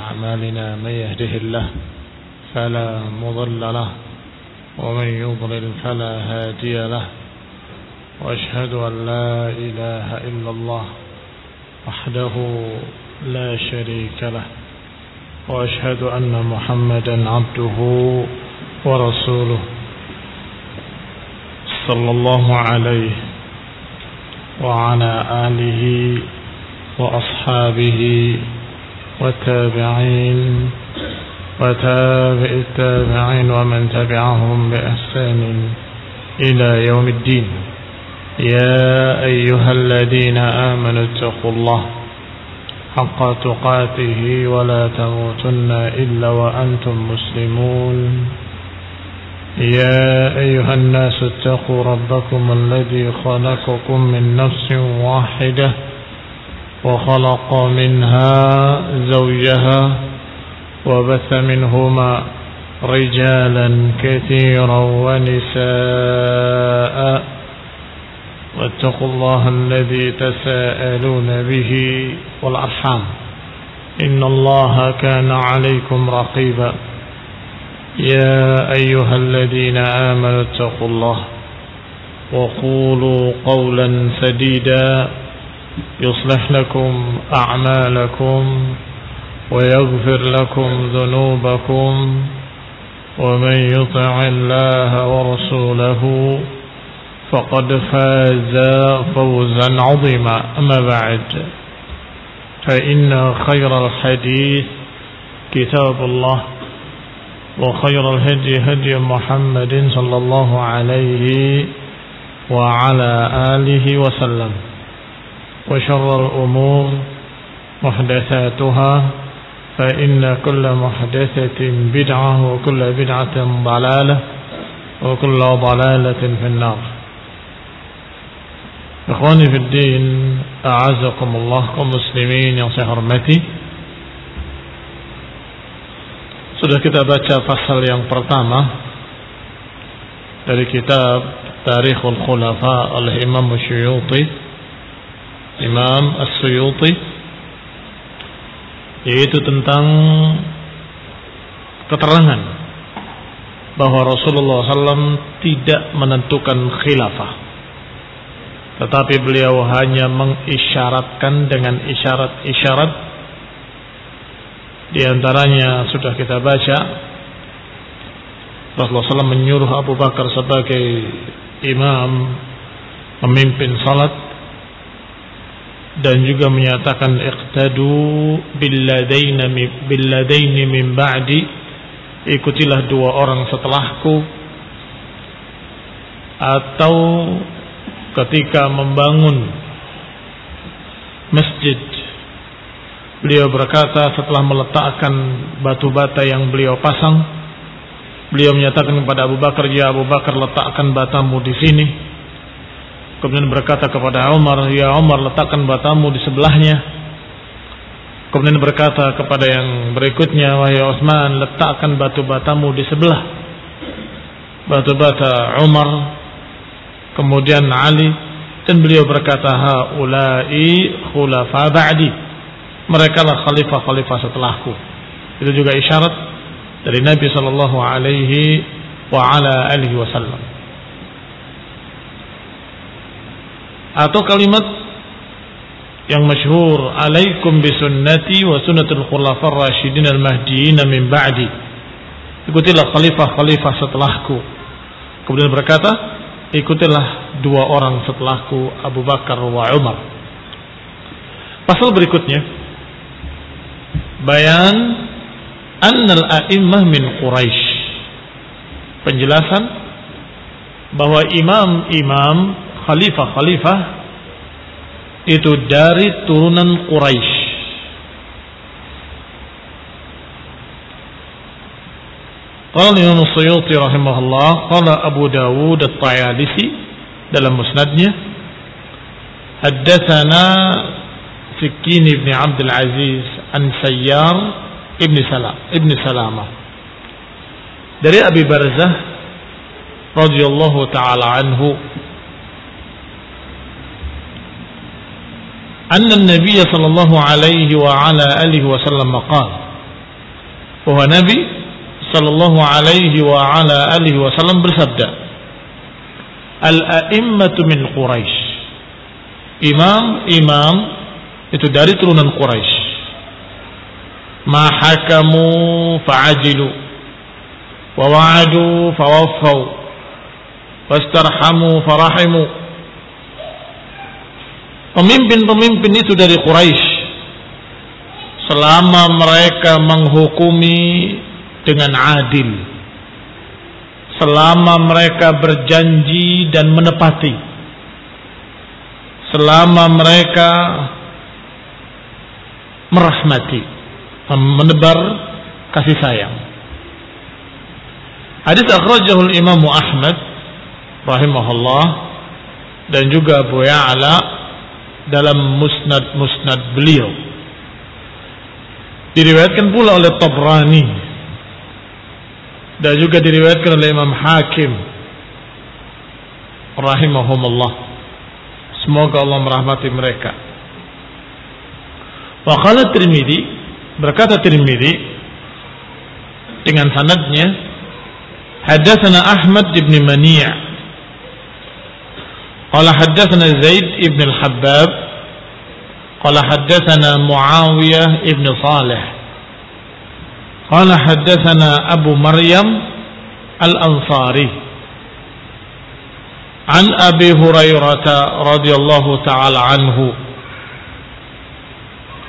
أعمالنا من يهده الله فلا مضل له ومن يضلل فلا هادي له وأشهد أن لا إله إلا الله وحده لا شريك له وأشهد أن محمدا عبده ورسوله صلى الله عليه وعلى آله وأصحابه والتابعين وتابع التابعين ومن تبعهم بإحسان إلى يوم الدين. يا أيها الذين آمنوا اتقوا الله حق تقاته ولا تموتن إلا وأنتم مسلمون. يا أيها الناس اتقوا ربكم الذي خلقكم من نفس واحدة وخلق منها زوجها وبث منهما رجالا كثيرا ونساء واتقوا الله الذي تساءلون به والأرحام إن الله كان عليكم رقيبا. يا أيها الذين آمنوا اتقوا الله وقولوا قولا سديدا يصلح لكم أعمالكم ويغفر لكم ذنوبكم ومن يطع الله ورسوله فقد فاز فوزا عظيما. أما بعد فإن خير الحديث كتاب الله وخير الهدي هدي محمد صلى الله عليه وعلى آله وسلم وشر الأمور محدثاتها فإن كل محدثة بدعة وكل بدعة ضلالة وكل ضلالة في النار. Ikhwani fi din, a'azakumullah, kaum muslimin yang saya hormati. Sudah kita baca pasal yang pertama dari kitab Tarikhul Khulafa oleh Imam Suyuti, Imam As-Suyuti, yaitu tentang keterangan bahwa Rasulullah SAW tidak menentukan khilafah, tetapi beliau hanya mengisyaratkan dengan isyarat-isyarat. Di antaranya sudah kita baca, Rasulullah SAW menyuruh Abu Bakar sebagai imam memimpin salat, dan juga menyatakan iqtadu billadaini min ba'di, ikutilah dua orang setelahku. Atau ketika membangun masjid, beliau berkata setelah meletakkan batu bata yang beliau pasang, beliau menyatakan kepada Abu Bakar, ya Abu Bakar, letakkan batamu di sini. Kemudian berkata kepada Umar, ya Umar, letakkan batamu di sebelahnya. Kemudian berkata kepada yang berikutnya, wahai Utsman, letakkan batu batamu di sebelah batu bata Umar. Kemudian Ali, dan beliau berkata, haula'i khulafa ba'di, mereka lah khalifah-khalifah setelahku. Itu juga isyarat dari Nabi sallallahu alaihi wa ala alihi wasallam. Atau kalimat yang masyhur, alaikum bisunnati wa sunnatul khulafar rasyidin al-mahdiyyin min ba'di, ikutilah khalifah-khalifah setelahku. Kemudian berkata, ikutilah dua orang setelahku, Abu Bakar wa Umar. Pasal berikutnya, bayan annal a'immah min Quraisy, penjelasan bahwa imam-imam, khalifah-khalifah itu dari turunan Quraisy. Qala Imam Suyuti rahimahullah, qala Abu Dawud at-Tayalisi dalam musnadnya, haddatsana Sikin ibn Abdul Aziz an Sayyar ibn Salamah dari Abi Barzah radhiyallahu taala anhu, anna an-nabiy sallallahu alaihi wa ala alihi wasallam qala, bahwa Nabi sallallahu alaihi wa ala alihi wasallam bersabda, al-a'immatu min Quraisy. Imam itu dari turunan Quraisy. Ma hakamu fa'ajilu wa wa'adu fawaffau wastarhamu farahimu. Pemimpin-pemimpin itu dari Quraisy, selama mereka menghukumi dengan adil, selama mereka berjanji dan menepati, selama mereka merahmati, menebar kasih sayang. Hadis akhrajahul Imam Ahmad rahimahullah dan juga Abu Ya'la dalam musnad beliau. Diriwayatkan pula oleh Tabrani dan juga diriwayatkan oleh Imam Hakim rahimahumullah. Semoga Allah merahmati mereka. Wa qala Tirmidzi, berkata Tirmidzi dengan sanadnya, hadatsana Ahmad ibn Mani' qala hadatsana Zaid ibn al-Habbab qala hadatsana Muawiyah ibn Salih qala hadatsana Abu Maryam al-Ansari an Abi Hurairah radhiyallahu taala anhu.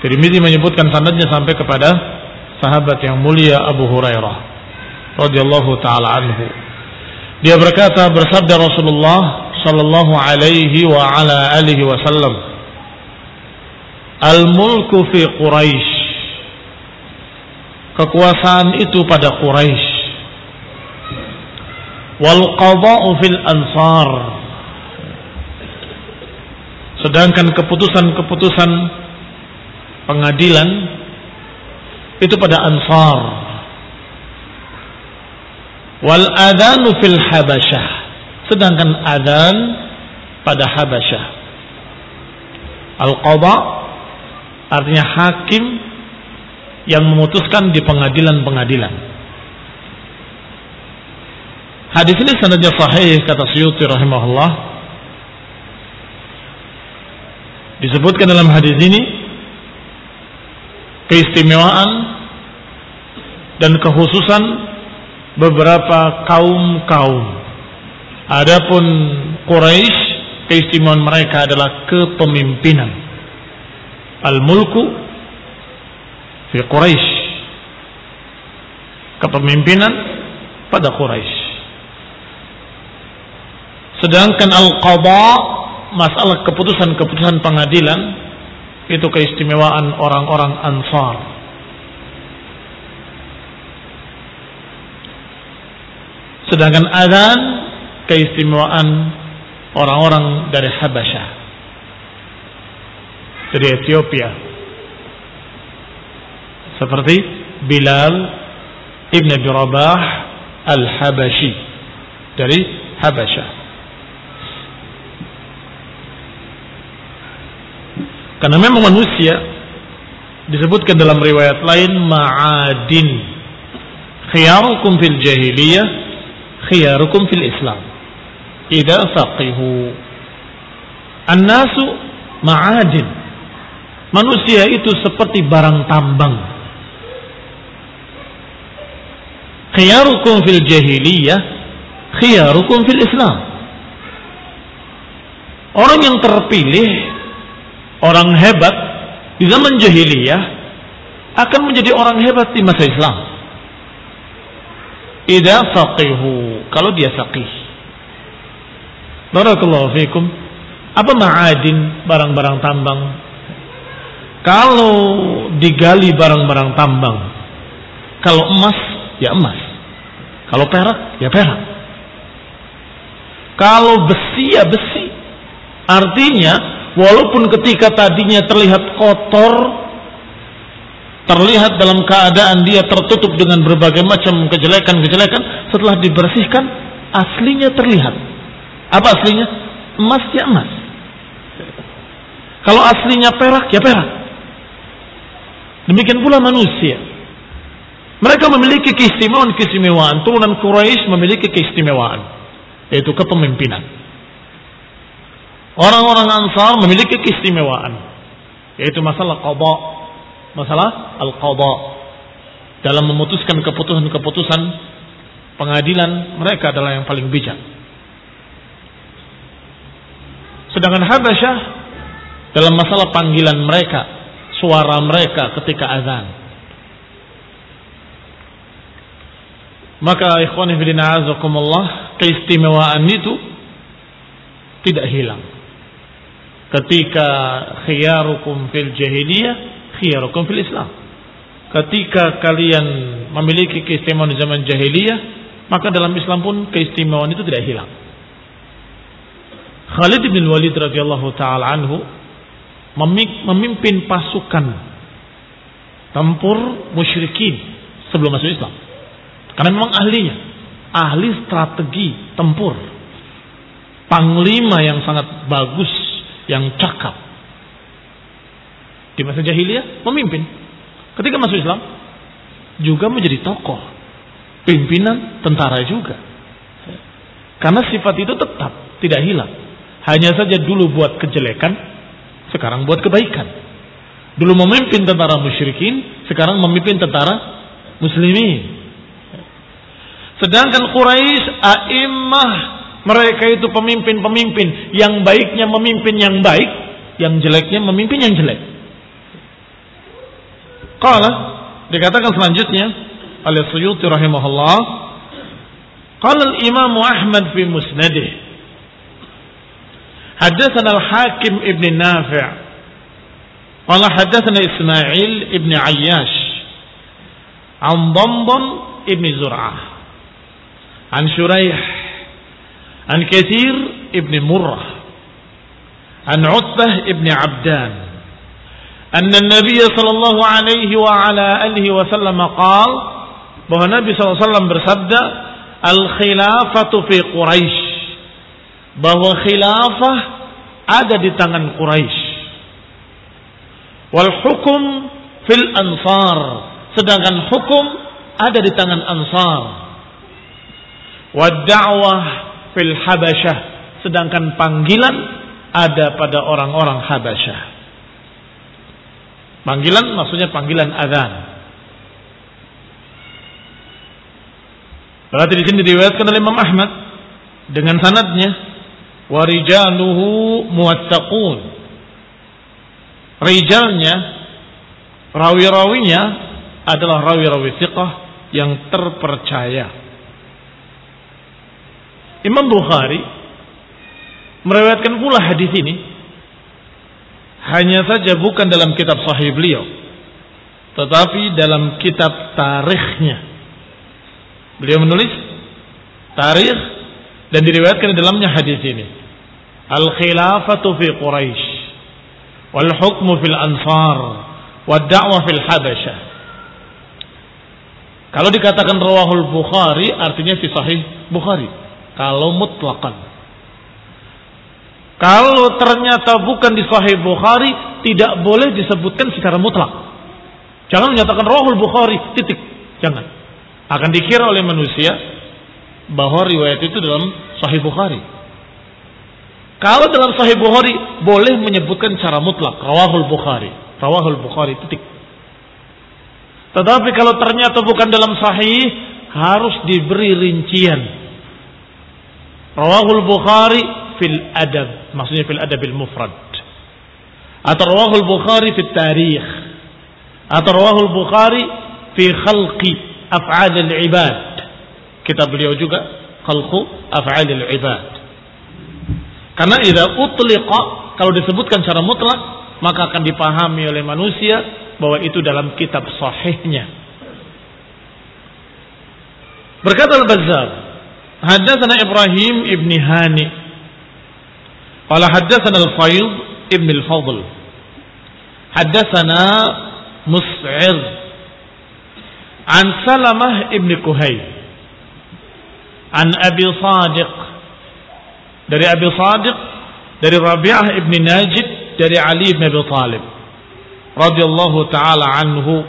Tirmidzi menyebutkan sanadnya sampai kepada sahabat yang mulia Abu Hurairah radhiyallahu taala anhu. Dia berkata, bersabda Rasulullah sallallahu alaihi wa ala alihi wasallam, al-mulku fi Quraisy, kekuasaan itu pada Quraisy, wal qada'u fil ansar, sedangkan keputusan-keputusan pengadilan itu pada Ansar, wal adanu fil Habasyah, sedangkan adzan pada Habasyah. Al-qadha artinya hakim yang memutuskan di pengadilan-pengadilan. Hadis ini sanadnya sahih kata Suyuti rahimahullah. Disebutkan dalam hadis ini keistimewaan dan kekhususan beberapa kaum-kaum. Adapun Quraisy, keistimewaan mereka adalah kepemimpinan. Al-mulku fi Quraisy, kepemimpinan pada Quraisy. Sedangkan al-qadha, masalah keputusan-keputusan pengadilan, itu keistimewaan orang-orang Ansar. Sedangkan adzan keistimewaan orang-orang dari Habasyah, dari Ethiopia, seperti Bilal ibn Abi Rabah al-Habashi dari Habasyah. Karena memang manusia disebutkan dalam riwayat lain ma'adin, khiyarukum fil jahiliyah khiyarukum fil Islam idza faqihu. An-nasu ma'adin, manusia itu seperti barang tambang. Khiyarukum fil jahiliyah khiyarukum fil Islam. Orang yang terpilih, orang hebat di zaman jahiliyah akan menjadi orang hebat di masa Islam. Idza faqihu, kalau dia faqih. Barakallahu fikum. Apa ma'adin, barang-barang tambang? Kalau digali barang-barang tambang, kalau emas ya emas, kalau perak ya perak, kalau besi ya besi. Artinya walaupun ketika tadinya terlihat kotor, terlihat dalam keadaan dia tertutup dengan berbagai macam kejelekan-kejelekan, setelah dibersihkan aslinya terlihat. Apa aslinya? Emas ya emas. Kalau aslinya perak ya perak. Demikian pula manusia. Mereka memiliki keistimewaan. Turunan Quraisy memiliki keistimewaan, yaitu kepemimpinan. Orang-orang Ansar memiliki keistimewaan, yaitu masalah qada, masalah al-qada. Dalam memutuskan keputusan-keputusan pengadilan, mereka adalah yang paling bijak. Sedangkan Habasyah dalam masalah panggilan mereka, suara mereka ketika azan. Maka ikhwani fillah azakumullah, keistimewaan itu tidak hilang. Ketika khiyarukum fil jahiliyah, khiyarukum fil Islam. Ketika kalian memiliki keistimewaan di zaman jahiliyah, maka dalam Islam pun keistimewaan itu tidak hilang. Khalid bin Walid radhiyallahu taala anhu memimpin pasukan tempur musyrikin sebelum masuk Islam. Karena memang ahli strategi tempur, panglima yang sangat bagus, yang cakap. Di masa jahiliyah memimpin. Ketika masuk Islam juga menjadi tokoh, pimpinan tentara juga. Karena sifat itu tetap tidak hilang. Hanya saja dulu buat kejelekan, sekarang buat kebaikan. Dulu memimpin tentara musyrikin, sekarang memimpin tentara muslimin. Sedangkan Quraisy, a'immah, mereka itu pemimpin-pemimpin, yang baiknya memimpin yang baik, yang jeleknya memimpin yang jelek. Qala, dikatakan selanjutnya oleh Suyuti rahimahullah, qala al-Imam Ahmad fi musnadih, haddatsana al-Hakim ibn Nafi', qala haddatsana Ismail ibn Ayyash, an Damdam ibn Zur'ah, an Shuraih, an Kathir ibn Murrah, an Utbah ibn Abdan, anna Nabi sallallahu alaihi wa ala alihi wasallam qaal, bahwa Nabi sallallahu alaihi wasallam bersabda, al-khilafatu fi Quraisy, bahwa khilafah ada di tangan Quraisy, wal hukum fil ansar, sedangkan hukum ada di tangan Ansar, wad da'wah fil Habasyah, sedangkan panggilan ada pada orang-orang Habasyah. Panggilan maksudnya panggilan azan. Berarti di sini diriwayatkan oleh Imam Ahmad dengan sanadnya, wa rijaluhu muwattaqun. Rijalnya, rawi-rawinya adalah rawi-rawi thiqah yang terpercaya. Imam Bukhari meriwayatkan pula hadis ini, hanya saja bukan dalam kitab sahih beliau, tetapi dalam kitab tarikhnya. Beliau menulis tarikh dan diriwayatkan di dalamnya hadis ini, al-khilafatu fi Quraisy, wal hukmu fil ansar, wad da'wah fil Habasyah. Kalau dikatakan rawahul Bukhari, artinya fi sahih Bukhari. Kalau mutlaqan. Kalau ternyata bukan di Sahih Bukhari, tidak boleh disebutkan secara mutlak. Jangan menyatakan rawahul Bukhari, titik. Jangan. Akan dikira oleh manusia bahwa riwayat itu dalam Sahih Bukhari. Kalau dalam Sahih Bukhari, boleh menyebutkan secara mutlak rawahul Bukhari. Rawahul Bukhari, titik. Tetapi kalau ternyata bukan dalam Sahih, harus diberi rincian. Rawahul Bukhari fil adab, maksudnya fil adabil mufrad, atau rawahul Bukhari fil tarikh, atau rawahul Bukhari fi khalqi af'alil ibad. Kitab beliau juga khalqu af'alil ibad. Karena idza utliqa, kalau disebutkan secara mutlak, maka akan dipahami oleh manusia bahwa itu dalam kitab sahihnya. Berkata Al-Bazzar, haddatsana Ibrahim ibn Hani, qala haddatsana Al-Fayd ibn Al-Fadl, haddatsana Mus'ir an Salamah ibn Kuhayl an Abi Sadiq, dari Abi Sadiq, dari Rabi'ah ibn Najid, dari Ali ibn Abi Talib radhiyallahu ta'ala anhu,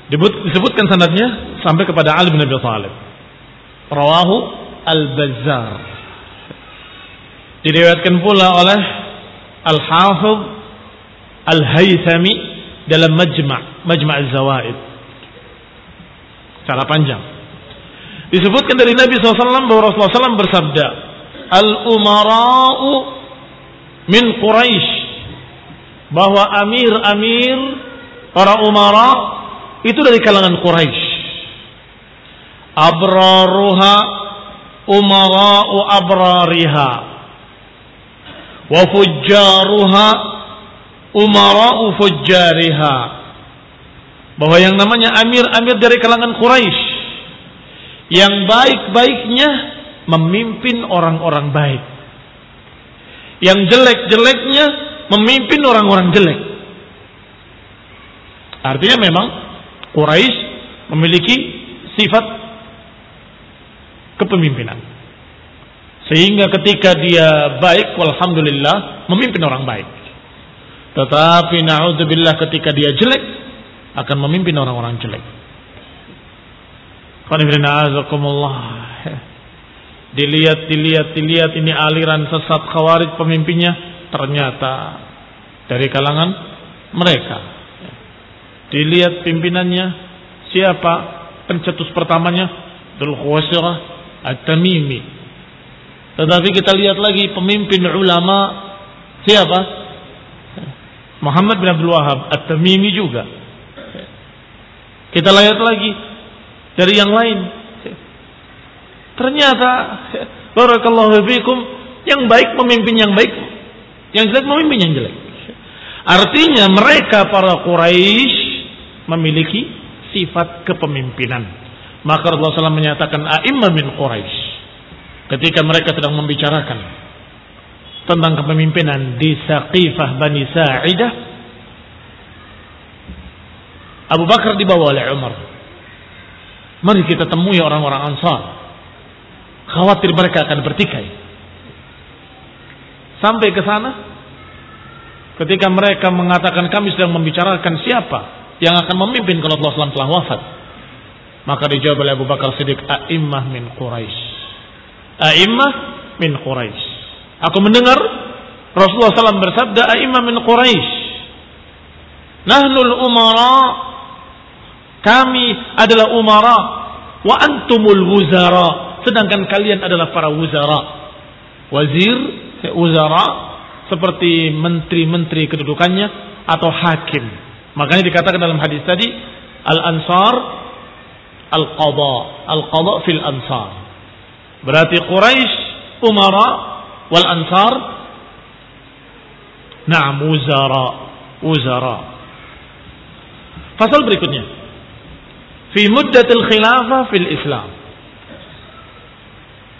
Disebutkan sanadnya sampai kepada Ali bin Abi Thalib. Rawahu Al-Bazzar. Diriwayatkan pula oleh Al-Hafidh Al-Haythami dalam Majma' Az-Zawaid. Secara panjang. Disebutkan dari Nabi SAW bahwa Rasulullah SAW bersabda, Al-umara'u min Quraisy, bahwa amir-amir, para umara itu dari kalangan Quraisy. Abraruha umara'u abrariha, wa fujjaruha umara'u fujjariha. Bahwa yang namanya amir-amir dari kalangan Quraisy, yang baik-baiknya memimpin orang-orang baik, yang jelek-jeleknya memimpin orang-orang jelek. Artinya memang Quraisy memiliki sifat kepemimpinan, sehingga ketika dia baik, walhamdulillah, memimpin orang baik. Tetapi na'udzubillah ketika dia jelek, akan memimpin orang-orang jelek. Dilihat ini aliran sesat Khawarij pemimpinnya ternyata dari kalangan mereka. Dilihat pimpinannya siapa, pencetus pertamanya Dzul Khuwaisirah At-Tamimi. Tetapi kita lihat lagi pemimpin ulama siapa? Muhammad bin Abdul Wahhab At-Tamimi juga. Kita lihat lagi dari yang lain. Ternyata barakallahu fikum, yang baik memimpin yang baik, yang jelek memimpin yang jelek. Artinya mereka para Quraisy memiliki sifat kepemimpinan. Maka Rasulullah SAW menyatakan a'immah min Quraisy ketika mereka sedang membicarakan tentang kepemimpinan di Saqifah Bani Sa'idah. Abu Bakar dibawa oleh Umar. Mari kita temui orang-orang Ansar. Khawatir mereka akan bertikai. Sampai ke sana, ketika mereka mengatakan kami sedang membicarakan siapa yang akan memimpin kalau Rasulullah SAW telah wafat, maka dijawab oleh Abu Bakar Siddiq, a'immah min Quraisy. A'immah min Quraisy. Aku mendengar Rasulullah SAW bersabda, a'immah min Quraisy. Nahnul umara, kami adalah umara, wa antumul wuzara, sedangkan kalian adalah para wuzara. Wazir, wuzara seperti menteri-menteri kedudukannya atau hakim. Makanya dikatakan dalam hadis tadi, al-ansar al-qadha, al-qadha fil ansar. Berarti Quraisy umara wal ansar na'am wuzara. Pasal berikutnya, fi muddatil khilafah fil Islam,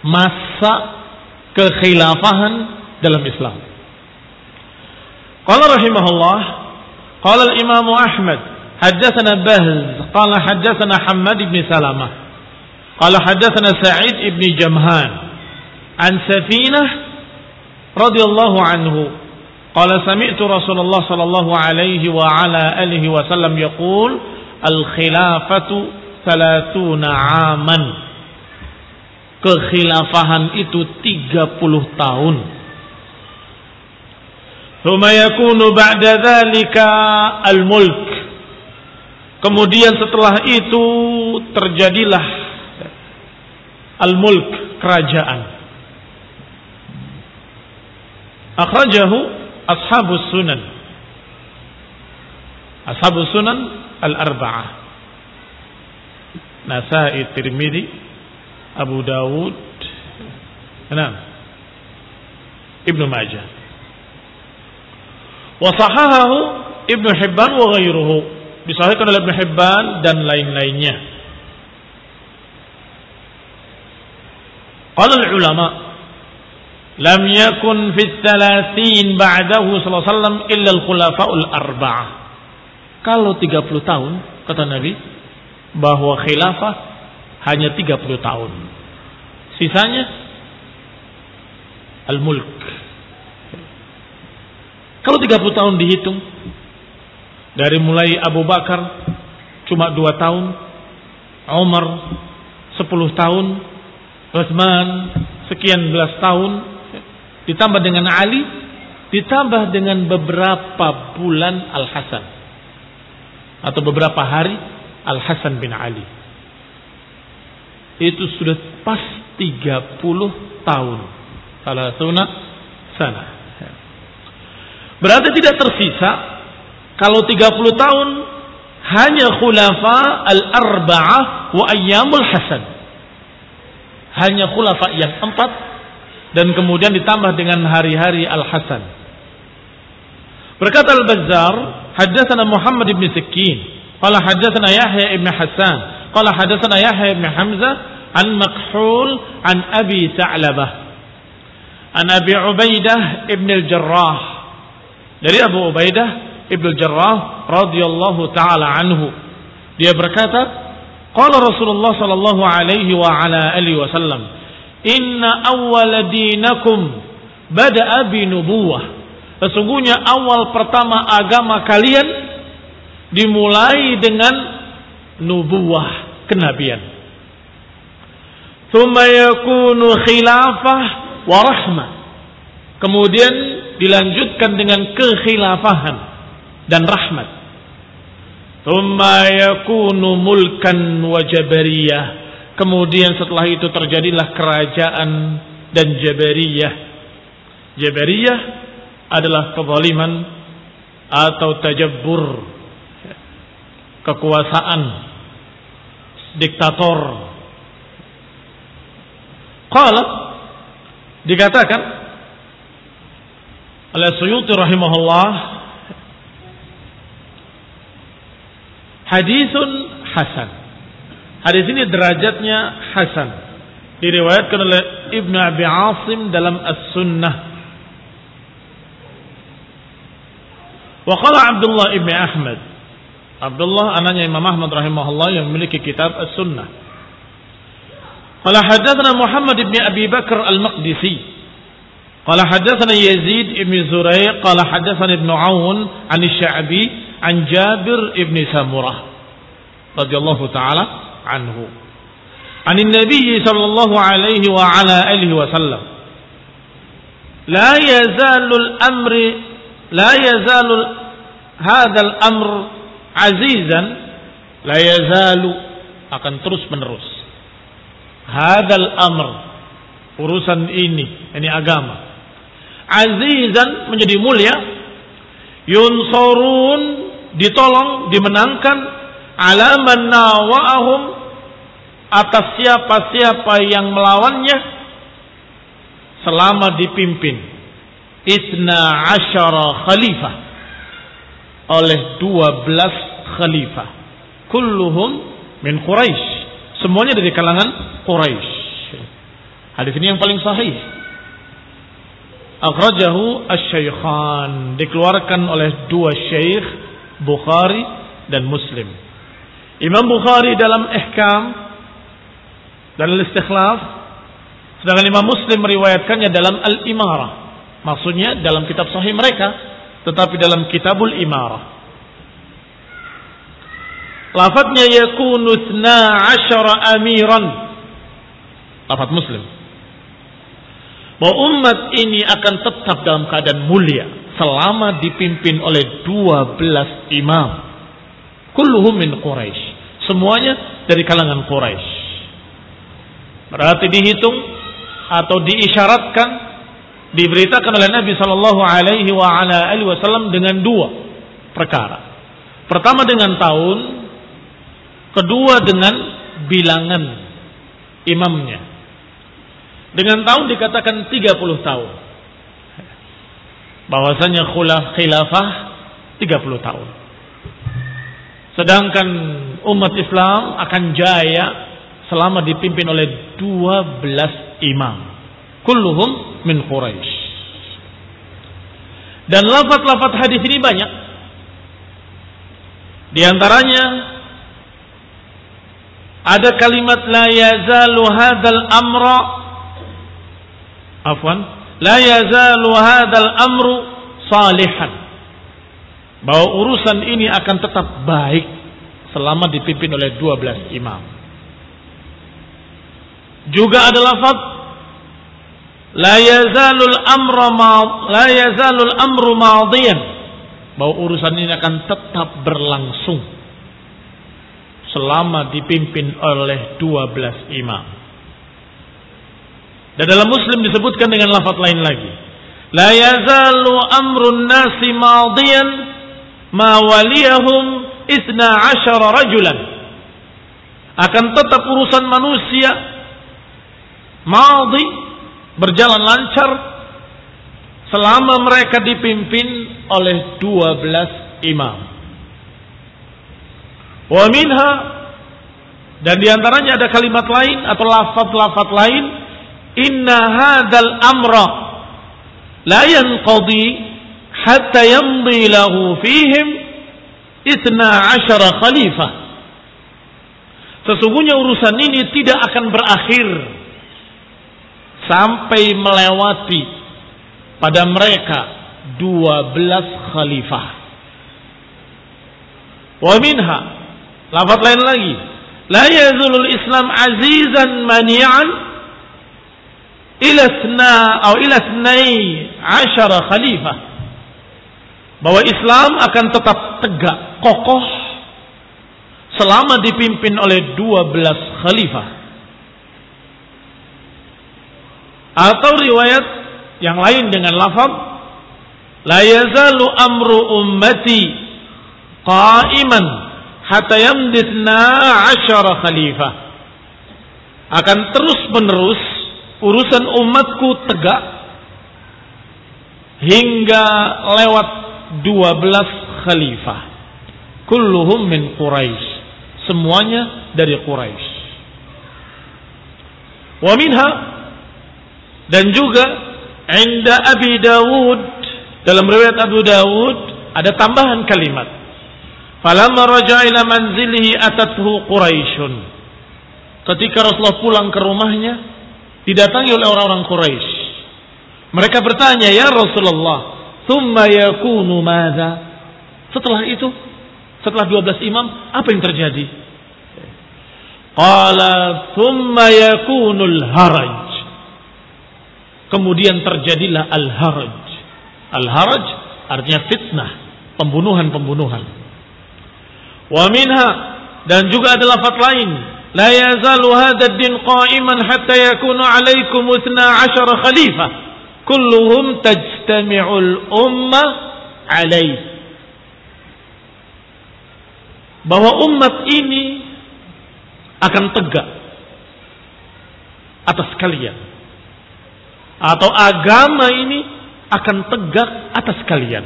masa kekhilafahan dalam Islam. Qala rahimahullah, qala al-Imam Ahmad, haddatsana Bahz, qala haddatsana Hammad ibn Salamah, qala haddatsana Sa'id ibn Jamhan, an Safinah radhiyallahu anhu, qala sami'tu Rasulullah sallallahu alaihi wa ala alihi wasallam yaqul, al-khilafatu 30 aman. Kekhilafahan itu 30 tahun. Tsumma yakunu ba'da dzalika al-mulk. Kemudian setelah itu terjadilah al-mulk, kerajaan. Akhrajahu ashabus sunan. Ashabus sunan al-arba'ah. Nasa'i, Tirmidzi, Abu Dawud, Ibnu Majah. Wa sahahahu Ibnu Hibban wa ghairuhu. Disahihkan oleh Ibnu Hibban dan lain-lainnya. Qala al-ulama, lam yakun fi 30 ba'dahu sallallahu alaihi wasallam illa al-khulafa'ul arba'ah. Kalau 30 tahun, kata Nabi, bahwa khilafah hanya 30 tahun. Sisanya al-mulk. Kalau 30 tahun dihitung dari mulai Abu Bakar cuma 2 tahun, Umar 10 tahun, Utsman sekian belas tahun, ditambah dengan Ali, ditambah dengan beberapa bulan Al-Hasan atau beberapa hari Al-Hasan bin Ali. Itu sudah pas 30 tahun. Salasuna sana. Berarti tidak tersisa kalau 30 tahun hanya khulafa al-arba'ah wa ayyamul Hasan. Hanya khulafa yang 4 dan kemudian ditambah dengan hari-hari Al-Hasan. Berkata Al-Bazzar, haddatsana Muhammad ibn Sikin, qala haddatsana Yahya ibn Hasan, qala haddatsana Yahya ibn Hamzah an Makhul an Abi Sa'labah an Abi Ubaidah ibn al-Jarrah, dari Abu Ubaidah ibn al-Jarrah radhiyallahu taala anhu, dia berkata, qala Rasulullah sallallahu alaihi wa ala alihi wasallam, inna awwala dinakum bada'a bi nubuwah. Sesungguhnya awal pertama agama kalian dimulai dengan nubuwah, kenabian. Tsumma yakunu khilafah wa rahmah. Kemudian dilanjutkan dengan kekhilafahan dan rahmat. Tsumma yakunu mulkan wa jabariyah. Kemudian setelah itu terjadilah kerajaan dan jabariyah. Jabariyah adalah kezaliman atau tajabbur, kekuasaan, diktator. Qala, dikatakan oleh Suyuti rahimahullah, hadisun hasan. Hadis ini derajatnya hasan. Diriwayatkan oleh Ibnu Abi Asim dalam As-Sunnah. Wa qala Abdullah ibn Ahmad. Abdullah anaknya Imam Ahmad rahimahullah yang memiliki kitab As-Sunnah. Qala hadatsana Muhammad ibn Abi Bakar Al-Maqdisi. Qala hadatsana Yazid ibn Zurai' qala hadatsana Ibn Aun 'an Asy-Sya'bi 'an Jabir ibn Samurah radhiyallahu taala anhu. 'An Nabi sallallahu alaihi wa ala alihi wasallam. La yazalu hadzal amr azizan, la yazalu, akan terus menerus. Hadzal amr, urusan ini agama. Azizan, menjadi mulia. Yunsarun, ditolong, dimenangkan. Ala man nawa'ahum, atas siapa-siapa yang melawannya selama dipimpin 12 khalifah, oleh 12 khalifah, kulluhum min Quraisy, semuanya dari kalangan Quraisy. Hadis ini yang paling sahih. Akhrajahu asy-Syaikhan, dikeluarkan oleh 2 syekh, Bukhari dan Muslim. Imam Bukhari dalam Ihkam dan Al-Istikhlaf, sedangkan Imam Muslim meriwayatkannya dalam Al-Imarah. Maksudnya dalam kitab sahih mereka, tetapi dalam Kitabul Imarah. Lafadznya yakunu 12 amiran. Lafadz Muslim. Bahwa umat ini akan tetap dalam keadaan mulia selama dipimpin oleh 12 imam. Kulluhum min Quraisy. Semuanya dari kalangan Quraisy. Berarti dihitung atau diisyaratkan, diberitakan oleh Nabi sallallahu alaihi wa ala alihi wasallam dengan 2 perkara. Pertama dengan tahun, kedua dengan bilangan imamnya. Dengan tahun dikatakan 30 tahun. Bahwasanya khilafah 30 tahun. Sedangkan umat Islam akan jaya selama dipimpin oleh 12 imam. Kulluhum min Quraisy. Dan lafaz-lafaz hadis ini banyak. Di antaranya ada kalimat la yazalu hadzal amra, la yazalu hadzal amru salihan, bahwa urusan ini akan tetap baik selama dipimpin oleh 12 imam. Juga ada lafaz la yazalul amru madiyan, bahwa urusan ini akan tetap berlangsung selama dipimpin oleh 12 imam. Dan dalam Muslim disebutkan dengan lafaz lain lagi, la yazalu amrun nasi madiyan ma waliyahum 12 rajulan. Akan tetap urusan manusia madi, berjalan lancar selama mereka dipimpin oleh 12 imam. Wa minha, dan diantaranya ada kalimat lain atau lafaz-lafaz lain, inna hadzal amra la yanqadi hatta yamdi lahu fihim 12 khalifah. Sesungguhnya urusan ini tidak akan berakhir sampai melewati pada mereka 12 khalifah. Wa minha, lafaz lain lagi, la yazulul Islam azizan mani'an ila 12 khalifah, bahwa Islam akan tetap tegak kokoh selama dipimpin oleh 12 khalifah. Atau riwayat yang lain dengan lafaz la yazalu amru ummati qa'iman hatta yamdi 12 khalifah. Akan terus menerus urusan umatku tegak hingga lewat 12 khalifah. Kulluhum min Quraisy, semuanya dari Quraisy. Wa minha, dan juga inda Abi Dawud, dalam riwayat Abu Dawud ada tambahan kalimat, falamma raja'a ila manzilihi atathu Quraisyun. Ketika Rasulullah pulang ke rumahnya, didatangi oleh orang-orang Quraisy. Mereka bertanya, ya Rasulullah, thumma yakunu madza? Setelah itu, setelah 12 imam, apa yang terjadi? Qala thumma yakunul haraj. Kemudian terjadilah al-haraj. Al-haraj artinya fitnah, pembunuhan-pembunuhan. Wa minha, dan juga ada lafaz lain, la yazalu hadzal din qa'iman hatta yakunu 'alaikum 12 khalifah kulluhum tajtami'ul ummah 'alaih. Bahwa umat ini akan tegak atas kalian, atau agama ini akan tegak atas kalian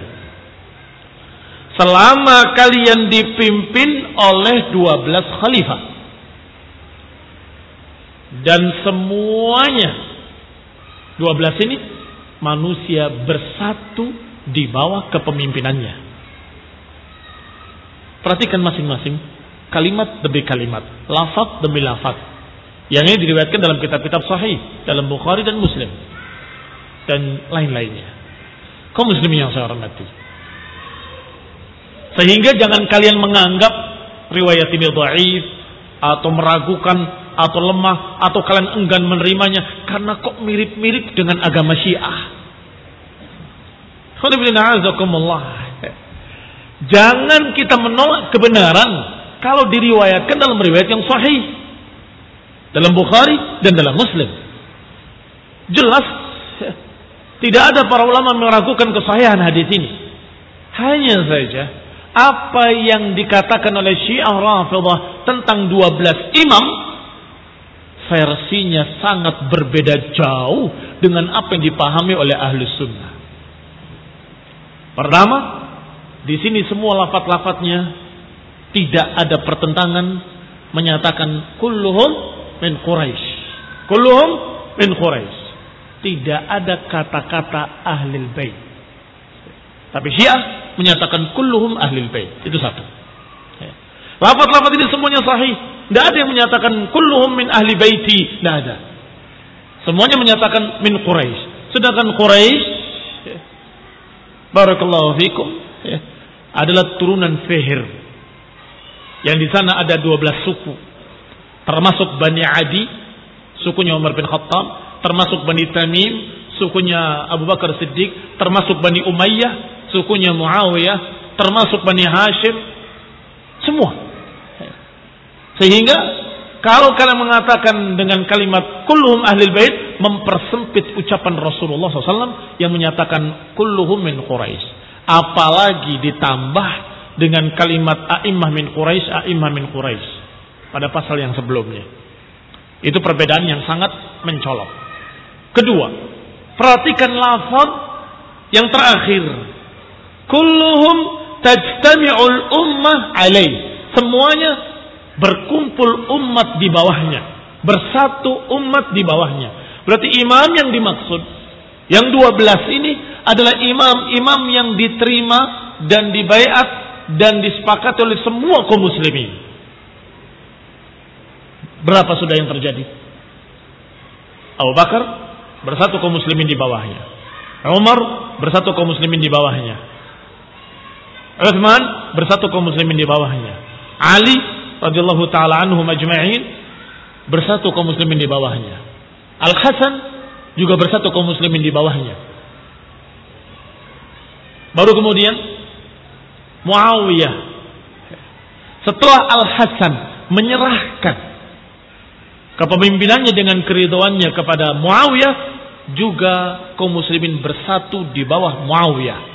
selama kalian dipimpin oleh 12 khalifah. Dan semuanya 12 ini manusia bersatu di bawah kepemimpinannya. Perhatikan masing-masing kalimat demi kalimat, lafaz demi lafaz. Yang ini diriwayatkan dalam kitab-kitab sahih, dalam Bukhari dan Muslim dan lain-lainnya. Kaum muslimin yang saya hormati, sehingga jangan kalian menganggap riwayat ini dhaif atau meragukan atau lemah atau kalian enggan menerimanya karena kok mirip-mirip dengan agama Syiah. Jangan kita menolak kebenaran kalau diriwayatkan dalam riwayat yang sahih, dalam Bukhari dan dalam Muslim. Jelas tidak ada para ulama meragukan kesahihan hadis ini. Hanya saja apa yang dikatakan oleh Syiah Rafidah tentang 12 imam, versinya sangat berbeda jauh dengan apa yang dipahami oleh ahli sunnah. Pertama, di sini semua lafaz-lafaznya tidak ada pertentangan, menyatakan kulluhum min Quraisy. Kulluhum min Quraisy. Tidak ada kata-kata ahlul bait. Tapi Syiah menyatakan kulluhum ahlul bait. Itu satu. Lafaz-lafaz ini semuanya sahih. Tidak ada yang menyatakan kulluhum min ahli baiti. Tidak ada. Semuanya menyatakan min Quraisy. Sedangkan Quraisy, barakallahu fikum, adalah turunan Fihr. yang di sana ada 12 suku, termasuk Bani Adi, sukunya Umar bin Khattab, termasuk Bani Tamim, sukunya Abu Bakar Siddiq, termasuk Bani Umayyah, sukunya Muawiyah, termasuk Bani Hashim, semua. Sehingga kalau kalian mengatakan dengan kalimat kulluhum ahlil bait, mempersempit ucapan Rasulullah SAW yang menyatakan kulluhum min Quraisy. Apalagi ditambah dengan kalimat a'immah min Quraisy, a'immah min Quraisy pada pasal yang sebelumnya. Itu perbedaan yang sangat mencolok. Kedua, perhatikan lafaz yang terakhir. Kulluhum tajtami'ul ummah alaih. Semuanya berkumpul umat di bawahnya, bersatu umat di bawahnya. Berarti imam yang dimaksud, yang 12 ini adalah imam-imam yang diterima dan dibaiat dan disepakati oleh semua kaum muslimin. Berapa sudah yang terjadi? Abu Bakar bersatu kaum muslimin di bawahnya. Umar bersatu kaum muslimin di bawahnya. Utsman bersatu kaum muslimin di bawahnya. Ali radhiyallahu taala anhum ajma'in bersatu kaum muslimin di bawahnya. Al-Hasan juga bersatu kaum muslimin di bawahnya. Baru kemudian Muawiyah, setelah Al-Hasan menyerahkan kepemimpinannya dengan keridhoannya kepada Muawiyah, juga kaum muslimin bersatu di bawah Muawiyah.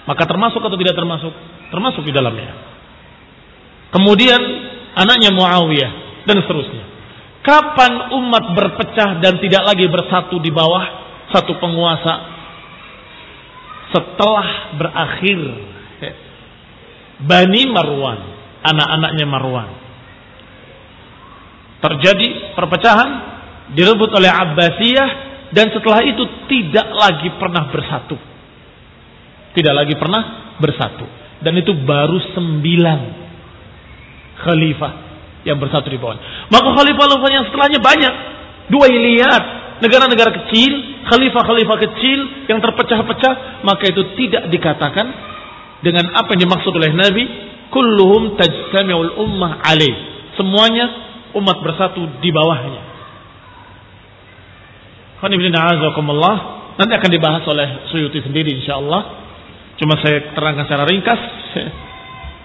Maka termasuk atau tidak termasuk? Termasuk di dalamnya. Kemudian anaknya Muawiyah dan seterusnya. Kapan umat berpecah dan tidak lagi bersatu di bawah satu penguasa? Setelah berakhir Bani Marwan, anak-anaknya Marwan. Terjadi perpecahan, direbut oleh Abbasiyah, dan setelah itu tidak lagi pernah bersatu. Tidak lagi pernah bersatu. Dan itu baru 9 khalifah yang bersatu di bawah. Maka khalifah-khalifah yang setelahnya banyak. Duwailiyat, negara-negara kecil, khalifah-khalifah kecil yang terpecah-pecah, maka itu tidak dikatakan dengan apa yang dimaksud oleh Nabi, kulluhum tajtami'ul ummah alaih. Semuanya umat bersatu di bawahnya. Nanti akan dibahas oleh Suyuti sendiri insyaallah. Cuma saya terangkan secara ringkas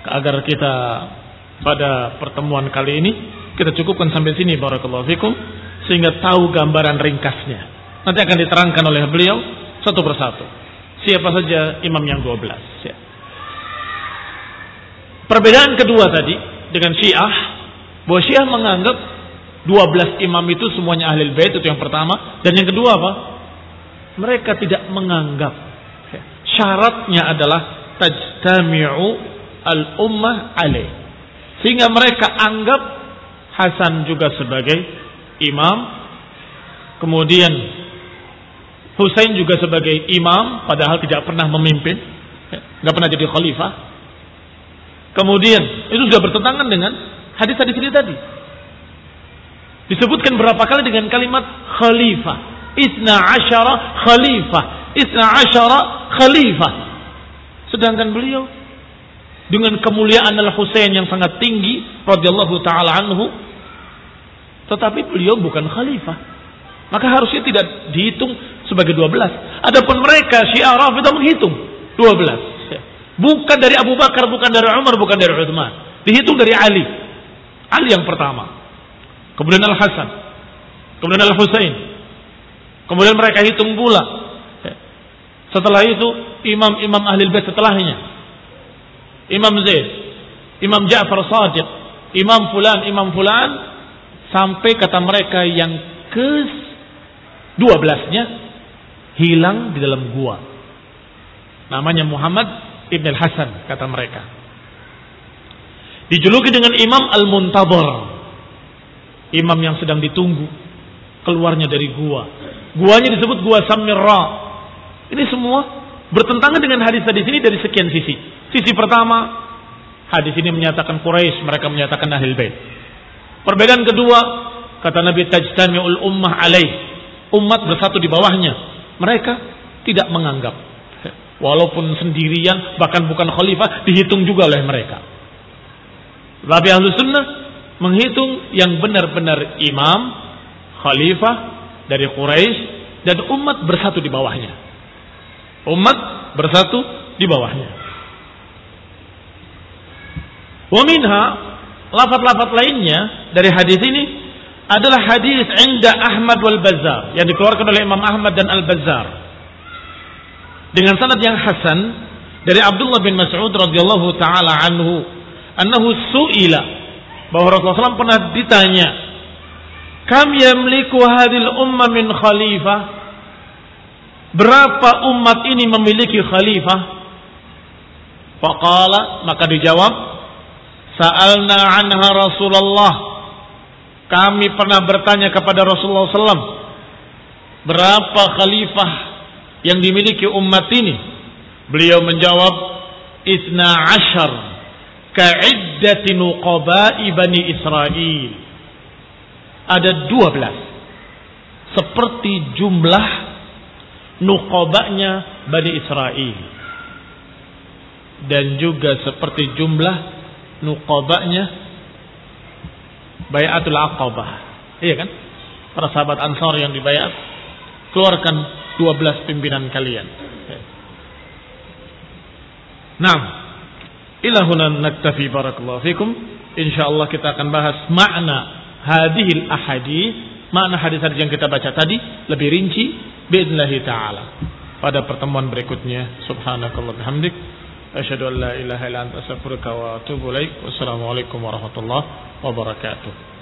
agar kita pada pertemuan kali ini kita cukupkan sampai sini, barakallahu fikum, sehingga tahu gambaran ringkasnya. Nanti akan diterangkan oleh beliau satu persatu siapa saja imam yang 12 ya. Perbedaan kedua tadi dengan Syiah, bahwa Syiah menganggap 12 imam itu semuanya ahlul bait, itu yang pertama. Dan yang kedua apa? Mereka tidak menganggap. Syaratnya adalah tajtami'u al-ummah alaih. Sehingga mereka anggap Hasan juga sebagai imam, kemudian Husain juga sebagai imam, padahal tidak pernah memimpin, nggak pernah jadi khalifah. Kemudian itu sudah bertentangan dengan hadis-hadis ini tadi. Disebutkan berapa kali dengan kalimat khalifah. Isna asyara khalifah. Isna asyara khalifah. Sedangkan beliau dengan kemuliaan Al-Husain yang sangat tinggi radhiyallahu taala anhu, tetapi beliau bukan khalifah. Maka harusnya tidak dihitung sebagai 12. Adapun mereka Syiah Rafidah menghitung 12. Bukan dari Abu Bakar, bukan dari Umar, bukan dari Utsman. Dihitung dari Ali. Ali yang pertama. Kemudian Al-Hasan. Kemudian Al-Husain. Kemudian mereka hitung pula. Setelah itu imam-imam Ahlul Bait setelahnya. Imam Zaid, Imam Ja'far Shadiq, Imam Fulan, sampai kata mereka yang ke-12-nya hilang di dalam gua. Namanya Muhammad Ibn al-Hasan, kata mereka. Dijuluki dengan Imam Al-Muntadhar, imam yang sedang ditunggu keluarnya dari gua. Guanya disebut gua Samirra. Ini semua bertentangan dengan hadis-hadis ini dari sekian sisi. Sisi pertama, hadis ini menyatakan Quraisy, mereka menyatakan Ahlul Bait. Perbedaan kedua, kata Nabi tajtami'ul ummah alaih. Umat bersatu di bawahnya. Mereka tidak menganggap. Walaupun sendirian, bahkan bukan khalifah, dihitung juga oleh mereka. Tapi ahlu sunnah menghitung yang benar-benar imam, khalifah dari Quraisy, dan umat bersatu di bawahnya. Umat bersatu di bawahnya. Wa minha, lafaz-lafaz lainnya dari hadis ini adalah hadis inda Ahmad wal Bazzar yang dikeluarkan oleh Imam Ahmad dan Al-Bazzar dengan sanad yang hasan dari Abdullah bin Mas'ud radhiyallahu taala anhu annahu su'ila, bahwa Rasulullah SAW pernah ditanya, kam yamliku hadhil ummah min khalifah, berapa umat ini memiliki khalifah? Faqala, maka dijawab, sa'alna anha Rasulullah, kami pernah bertanya kepada Rasulullah SAW, berapa khalifah yang dimiliki umat ini? Beliau menjawab, 12 ka'iddati nuqaba'i Bani Israel. Ada 12 seperti jumlah nuqabanya Bani Israel, dan juga seperti jumlah nuqabanya Bai'atul Aqabah. Iya kan? Para sahabat Ansar yang dibayat, keluarkan 12 pimpinan kalian. Naam. Ila huna naktafi, barakallahu fikum. Insyaallah kita akan bahas makna hadhil ahadits, makna hadis-hadis yang kita baca tadi lebih rinci باذنillah taala pada pertemuan berikutnya. Subhanakallah bihamdik, asyhadu an la ilaha illa anta, astaghfiruka wa atubu ilaik. Wassalamualaikum warahmatullahi wabarakatuh.